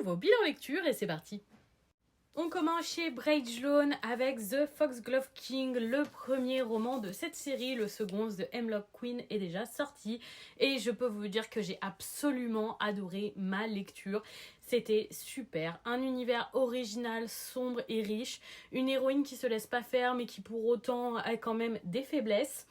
nouveau bilan lecture et c'est parti. On commence chez Brightloan avec The Foxglove King, le premier roman de cette série. Le second, The Hemlock Queen, est déjà sorti et je peux vous dire que j'ai absolument adoré ma lecture. C'était super, un univers original, sombre et riche, une héroïne qui se laisse pas faire mais qui pour autant a quand même des faiblesses.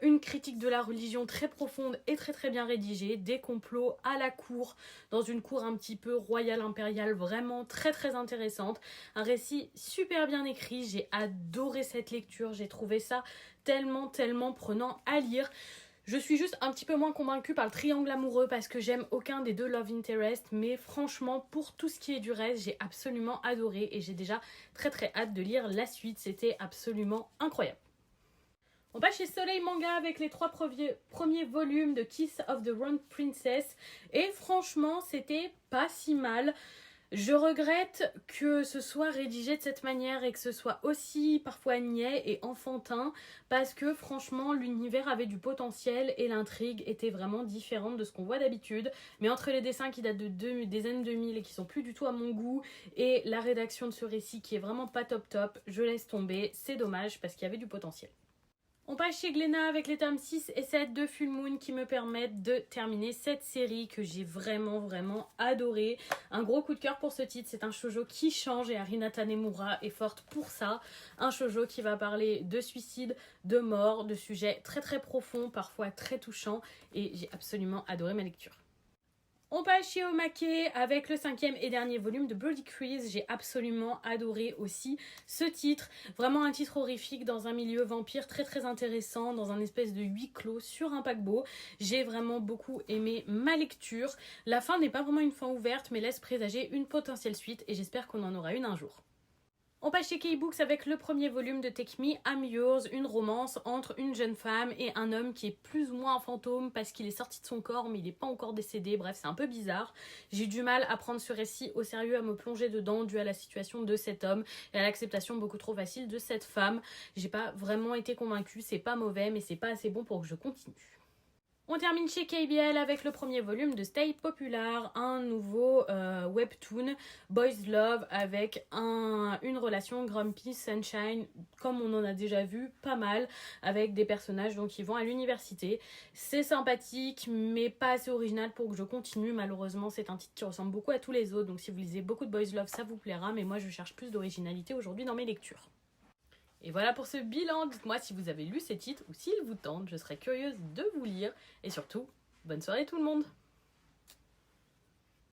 Une critique de la religion très profonde et très bien rédigée, des complots à la cour, dans une cour un petit peu royale impériale, vraiment très intéressante, un récit super bien écrit. J'ai adoré cette lecture, j'ai trouvé ça tellement prenant à lire. Je suis juste un petit peu moins convaincue par le triangle amoureux parce que j'aime aucun des deux love interest, mais franchement pour tout ce qui est du reste, j'ai absolument adoré et j'ai déjà très hâte de lire la suite. C'était absolument incroyable. On passe chez Soleil Manga avec les 3 premiers volumes de Kiss of the Round Princess et franchement c'était pas si mal. Je regrette que ce soit rédigé de cette manière et que ce soit aussi parfois niais et enfantin parce que franchement l'univers avait du potentiel et l'intrigue était vraiment différente de ce qu'on voit d'habitude. Mais entre les dessins qui datent des années 2000 et qui sont plus du tout à mon goût et la rédaction de ce récit qui est vraiment pas top, je laisse tomber. C'est dommage parce qu'il y avait du potentiel. On passe chez Glénat avec les tomes 6 et 7 de Full Moon qui me permettent de terminer cette série que j'ai vraiment adorée. Un gros coup de cœur pour ce titre, c'est un shoujo qui change et Arina Tanemura est forte pour ça. Un shoujo qui va parler de suicide, de mort, de sujets très profonds, parfois très touchants et j'ai absolument adoré ma lecture. On passe chez Omake avec le 5e et dernier volume de Bloody Crease. J'ai absolument adoré aussi ce titre. Vraiment un titre horrifique dans un milieu vampire très intéressant, dans un espèce de huis clos sur un paquebot. J'ai vraiment beaucoup aimé ma lecture. La fin n'est pas vraiment une fin ouverte mais laisse présager une potentielle suite et j'espère qu'on en aura une un jour. On passe chez K-Books avec le premier volume de Take Me, I'm Yours, une romance entre une jeune femme et un homme qui est plus ou moins un fantôme parce qu'il est sorti de son corps mais il n'est pas encore décédé. Bref, c'est un peu bizarre. J'ai eu du mal à prendre ce récit au sérieux, à me plonger dedans dû à la situation de cet homme et à l'acceptation beaucoup trop facile de cette femme. J'ai pas vraiment été convaincue, c'est pas mauvais mais c'est pas assez bon pour que je continue. On termine chez KBL avec le premier volume de Stay Popular, un nouveau webtoon Boys Love avec une relation Grumpy Sunshine comme on en a déjà vu pas mal avec des personnages donc qui vont à l'université. C'est sympathique mais pas assez original pour que je continue. Malheureusement c'est un titre qui ressemble beaucoup à tous les autres donc si vous lisez beaucoup de Boys Love ça vous plaira mais moi je cherche plus d'originalité aujourd'hui dans mes lectures. Et voilà pour ce bilan, dites-moi si vous avez lu ces titres ou s'ils vous tentent, je serais curieuse de vous lire. Et surtout, bonne soirée tout le monde!